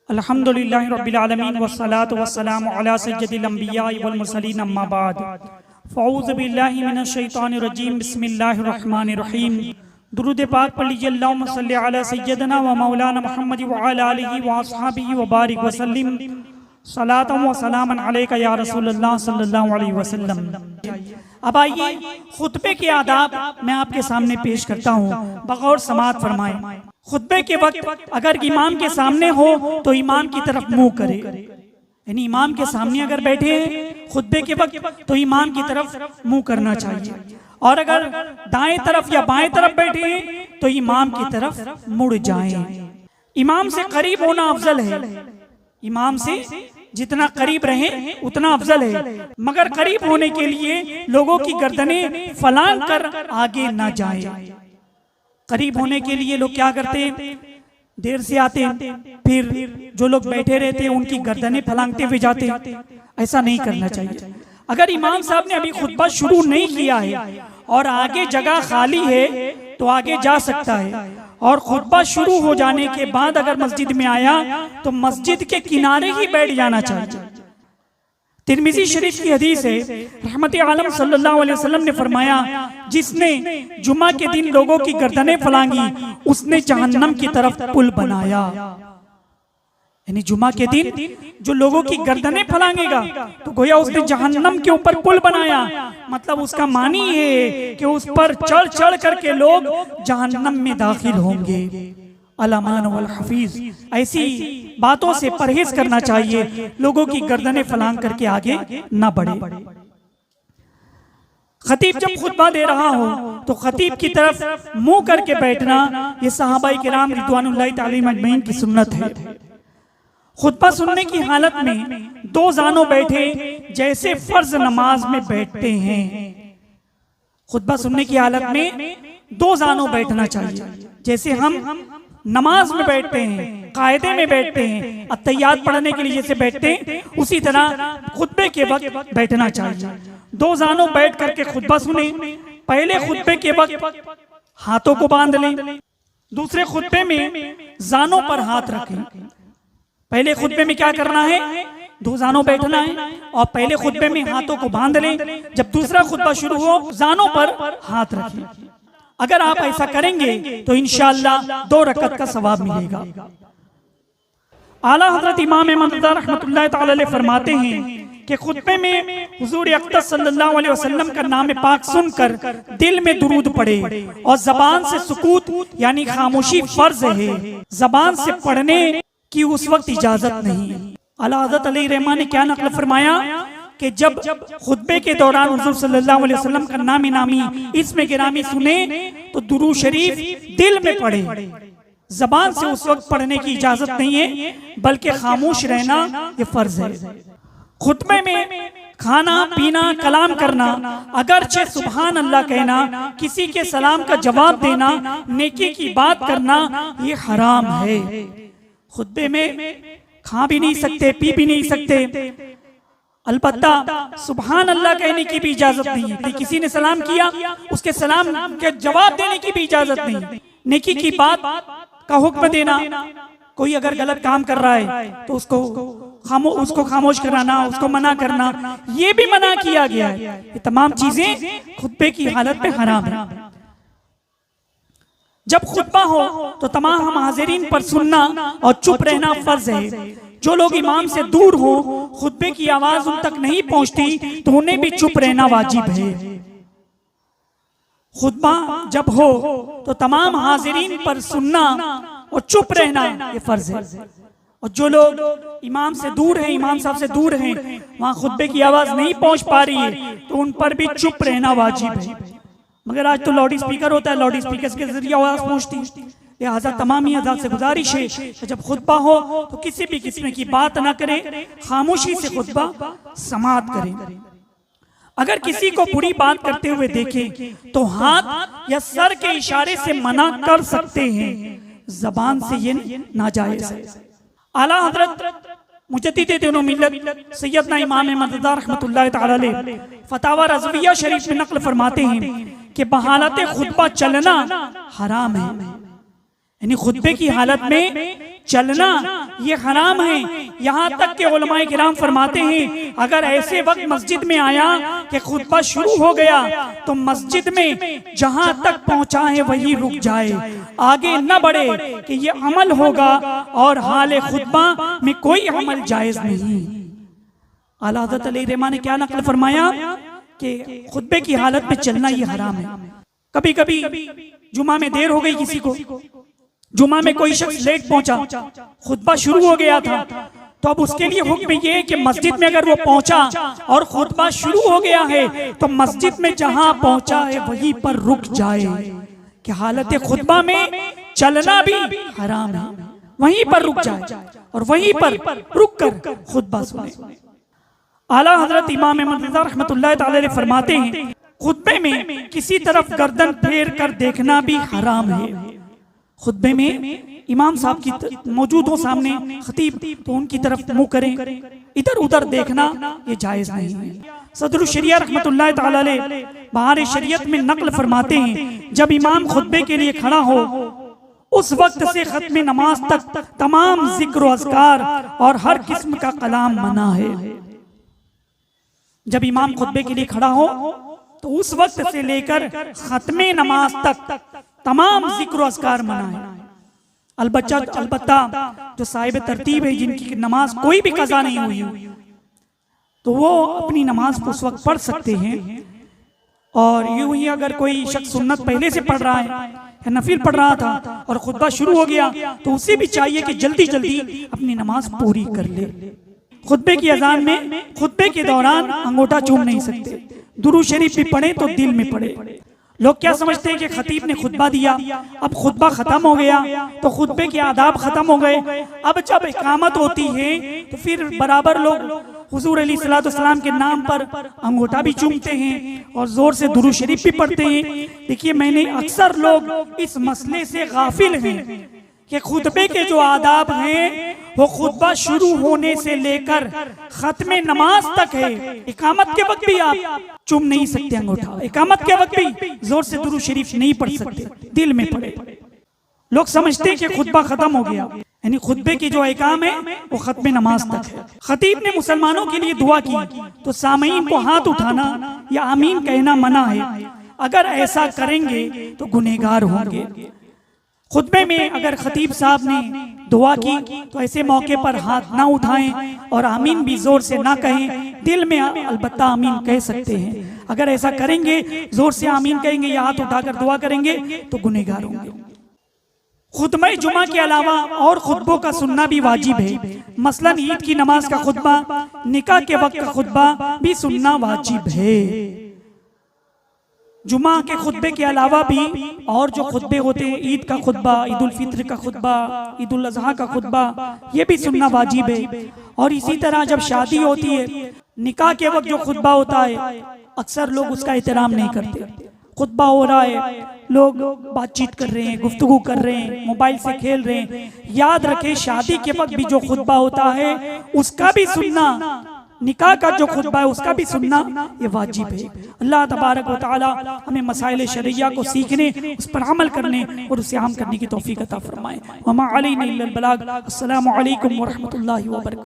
अल्हम्दुलिल्लाहि रब्बिल आलमीन वस्सलातु वस्सलामु अला सय्यदिल अंबिया वल मुरसलीन अम्मा बाद फ़अऊज़ु बिल्लाहि मिनश शैतानिर रजीम बिस्मिल्लाहिर रहमानिर रहीम। दुरूद पाक पढ़ लीजिए। अल्लाहुम्मा सल्लि अला सय्यदना व मौलाना मुहम्मद व अला आलिहि व अस्हाबिहि व बारिक व सल्लिम सलातन व सलामन अलैका या रसूलल्लाह सल्लल्लाहु अलैहि वसल्लम। अब आइए खुतबे के आदाब मैं आपके सामने पेश करता हूँ, बगौर समाअत फरमाएं। खुतबे के वक्त अगर इमाम के सामने हो तो इमाम की तरफ मुंह करे, यानी इमाम के सामने अगर बैठे हैं खुतबे के वक्त तो इमाम की तरफ मुंह करना चाहिए, और अगर दाएं तरफ या बाएं तरफ बैठे हैं तो इमाम की तरफ मुड़ जाएं। इमाम से करीब होना अफजल है, इमाम से जितना करीब रहे उतना अफजल है, मगर करीब होने के लिए लोगों की गर्दनें फलांग कर आगे ना जाएं। करीब होने के लिए लोग क्या करते हैं, देर से आते हैं, फिर जो लोग बैठे रहते हैं उनकी गर्दनें फलांगते हुए जाते हैं। ऐसा नहीं करना चाहिए। अगर इमाम साहब ने अभी खुतबा शुरू नहीं किया है और आगे जगह खाली है तो आगे जा सकता है, और खुतबा शुरू हो जाने के बाद अगर मस्जिद में आया तो मस्जिद के किनारे ही बैठ जाना चाहिए। तिरमिज़ी शरीफ की हदीस है, रहमत आलम सल्लल्लाहु अलैहि वसल्लम ने फरमाया, जिसने जुमा के दिन लोगों की गर्दनें फलांगी उसने जहन्नम की तरफ पुल बनाया। यानी जुमा के दिन जो लोगों की गर्दनें फलांगेगा तो गोया उसने जहन्नम के ऊपर पुल बनाया। मतलब उसका मानी है कि उस पर चढ़ चढ़ करके लोग जहन्नम में दाखिल होंगे। अलामान वल हफीज, ऐसी बातों से परहेज करना चाहिए, लोगों की गर्दनें फलांग करके आगे ना बढ़े। खतीब जब खुतबा दे रहा हो तो खतीब की तरफ मुंह करके बैठना ये सहाबाए किराम रिदवानुल्लाहि तआला अजमईन की सुन्नत है। खुतबा सुनने की हालत में दो जानों बैठे जैसे फर्ज नमाज में बैठते हैं। खुतबा सुनने की हालत में दो जानों बैठना चाहिए, जैसे हम नमाज में बैठते हैं, कायदे में बैठते हैं, अत्तहियात पढ़ने के लिए जैसे बैठते हैं, उसी तरह खुतबे के वक्त बैठना चाहिए। दो जानों बैठ करके खुतबा सुने। पहले खुतबे के वक्त हाथों को बांध लें, दूसरे खुतबे में जानों पर हाथ रखें। पहले खुतबे में क्या करना है, दो जानों बैठना है, और पहले खुतबे में हाथों को बांध लें। जब दूसरा खुतबा शुरू हो जानों पर हाथ रखें। अगर आप ऐसा करेंगे तो इंशाअल्लाह 2 रकअत का सवाब मिलेगा। आला हजरत इमाम अहमद रज़ा रहमतुल्लाहि तआला अलैह फरमाते हैं कि खुतबे में हुजूर अक़दस सल्लल्लाहु अलैहि वसल्लम का नाम पाक सुनकर दिल में दुरूद पढ़े, और जबान से सुकूत यानी खामोशी फर्ज है, जबान से पढ़ने की उस वक्त इजाजत नहीं। आला हज़रत अली रहमान ने क्या नक़ल फरमाया कि जब खुतबे के दौरान हुजूर सल्लल्लाहु अलैहि वसल्लम का नामी नामी इसमें गिरामी सुने तो दुरूद शरीफ दिल में पढ़े। जबान से उस वक्त पढ़ने की इजाजत नहीं है, बल्कि खामोश रहना ये फर्ज है। खुतबे में खाना पीना कलाम करना, अगरचे सुभान अल्लाह कहना, किसी के सलाम का जवाब देना, नेकी की बात करना ये हराम है। खुतबे में खा भी नहीं सकते, पी भी नहीं सकते, अलबत्ता सुभान अल्लाह कहने की भी इजाजत नहीं है। किसी ने सलाम किया उसके सलाम के जवाब देने की भी इजाजत नहीं। नेकी की बात का हुक्म देना, कोई अगर गलत काम कर रहा है तो उसको खामोश कराना, उसको मना करना, ये भी मना किया गया है। ये तमाम चीजें खुतबे की हालत में हराम है। जब खुतबा हो तो तमाम हम हाजिरीन पर सुनना और चुप रहना फर्ज है। जो लोग इमाम से दूर हो, खुतबे की आवाज उन तक नहीं पहुंचती तो उन्हें भी चुप रहना वाजिब है। खुतबा जब हो तो तमाम हाजिरीन पर सुनना और चुप रहना ये फर्ज है। और जो लोग इमाम से दूर हैं, इमाम साहब से दूर हैं, वहां खुतबे की आवाज नहीं पहुंच पा रही है तो उन पर भी चुप रहना वाजिब है। मगर आज तो लाउड स्पीकर होता है, लाउड स्पीकर के जरिए आवाज पहुंचती है। लिहाजा तमाम हज़रात से गुजारिश है कि जब खुतबा हो तो किसी भी किस्म की बात ना करें, खामोशी से खुतबा समाअत करें। अगर किसी को बुरी बात करते हुए देखें तो हाथ या सर के इशारे से मना कर सकते हैं, जबान से ये नाजायज है। आला हजरत मुजद्दिद दीन मिल्लत सैयदना इमाम अहमद रज़ा रहमतुल्लाहि तआला अलैह फतावा रज़विया शरीफ में नक़ल फरमाते हैं कि बहालत खुतबा चलना हराम है। यानी खुतबे की हालत में चलना ये हराम है। यहाँ तक के उलमाए किराम फरमाते हैं अगर ऐसे वक्त मस्जिद में आया कि खुतबा शुरू हो गया तो मस्जिद में जहाँ तक पहुँचा है वही रुक जाए, आगे न बढ़े कि ये अमल होगा और हाले खुतबा में कोई अमल जायज नहीं। आला हज़रत अली रहमान ने क्या नकल फरमाया कि खुतबे की हालत में चलना ये हराम है। कभी कभी जुमा में देर हो गई, किसी को जुमा में कोई शख्स लेट पहुंचा, खुतबा शुरू हो गया था, तो अब उसके लिए हुक्म ये है कि मस्जिद में अगर वो पहुंचा और खुतबा शुरू हो गया है तो मस्जिद में जहां पहुंचा है वहीं पर रुक जाए कि हालत खुतबा में चलना भी हराम है, वहीं पर रुक जाए और वहीं पर रुक कर खुतबा सुने। आला हजरत इमाम अहमद रिज़ा रहमतुल्लाह तआला अलैह फरमाते हैं खुतबे में किसी तरफ गर्दन फेर कर देखना भी हराम है। खुतबे में इमाम साहब की मौजूद हो सामने खतीब तो उनकी तरफ मुंह करें, इधर उधर देखना ये जायज नहीं है। सदरुल शरिया रहमतुल्लाह तआला अलैह बहार शरीयत में नकल फरमाते हैं जब इमाम खुतबे के लिए खड़ा हो उस वक्त से खत्म नमाज तक तमाम जिक्र व अज़कार और हर किस्म का कलाम मना है। जब इमाम खुतबे के लिए खड़ा हो तो उस वक्त से लेकर खत्म नमाज तक तमाम जिक्र अज़कार मना है। अलबत्ता जो साहिब तरतीब है जिनकी नमाज कोई भी कज़ा नहीं हुई तो वो अपनी नमाज को उस वक्त पढ़ सकते हैं। और यूं ही अगर कोई शख्स सुन्नत पहले से पढ़ रहा है या नफिल पढ़ रहा था और खुतबा शुरू हो गया तो उसे भी चाहिए कि जल्दी जल्दी अपनी नमाज पूरी कर ले। खुतबे की अजान में खुतबे के दौरान अंगूठा चूम नहीं सकते, दुरूद शरीफ भी पढ़े तो दिल में पढ़े। लोग क्या समझते हैं कि खतीब ने खुतबा दिया, अब खुतबा खत्म हो गया तो खुतबे के आदाब खत्म हो गए, अब जब इकामत होती है तो फिर बराबर लोग हुजूर अलैहिस्सलाम के नाम पर अंगूठा भी चूमते हैं और जोर से दुरूद शरीफ भी पढ़ते हैं। देखिए मैंने अक्सर लोग इस मसले से गाफिल हैं कि खुतबे के जो आदाब हैं वो खुतबा शुरू होने से लेकर खत्म नमाज तक है। इकामत के वक्त भी आप चूम नहीं सकते अंगूठा, इकामत के वक्त भी जोर से दुरूद शरीफ नहीं पढ़ सकते, दिल में पढ़े। लोग समझते हैं कि खुतबा खत्म हो गया, यानी खुतबे की जो अहकाम है वो खत्म नमाज तक है। खतीब ने मुसलमानों के लिए दुआ की तो सामईन को हाथ उठाना या आमीन कहना मना है। अगर ऐसा करेंगे तो गुनहगार होंगे। खुतबे में अगर खतीब साहब ने दुआ की तो ऐसे मौके पर हाथ ना उठाएं और आमीन भी जोर से ना कहें, दिल में अलबत्ता आमीन कह सकते हैं। अगर ऐसा करेंगे, जोर से आमीन कहेंगे या हाथ उठाकर दुआ करेंगे तो गुनहगार होंगे। खुतबा जुमा के अलावा और खुतबों का सुनना भी वाजिब है। मसलन ईद की नमाज का खुतबा, निकाह के वक्त का खुतबा भी सुनना वाजिब है। जुमा के खुतबे के अलावा भी और जो खुतबे होते हैं, ईद का खुतबा, ईद उल फित्र का खुतबा, ईद उल अज़हा का खुतबा, ये भी सुनना वाजिब है। और इसी तरह जब शादी होती है, निकाह के वक्त जो खुतबा होता है अक्सर लोग उसका एहतराम नहीं करते। खुतबा हो रहा है, लोग बातचीत कर रहे हैं, गुफ्तगू कर रहे हैं, मोबाइल से खेल रहे हैं। याद रखें शादी के वक्त भी जो खुतबा होता है उसका भी सुनना, निकाह का जो खुतबा है उसका भी सुनना ये वाजिब है। अल्लाह तबारक व तआला हमें मसाइल शरिया को सीखने, उस पर अमल करने और उसे आम करने की तौफीक अता फरमाए। वमा अलैना इल्लल बलाग। अस्सलामु अलैकुम व रहमतुल्लाहि व बरकातहू।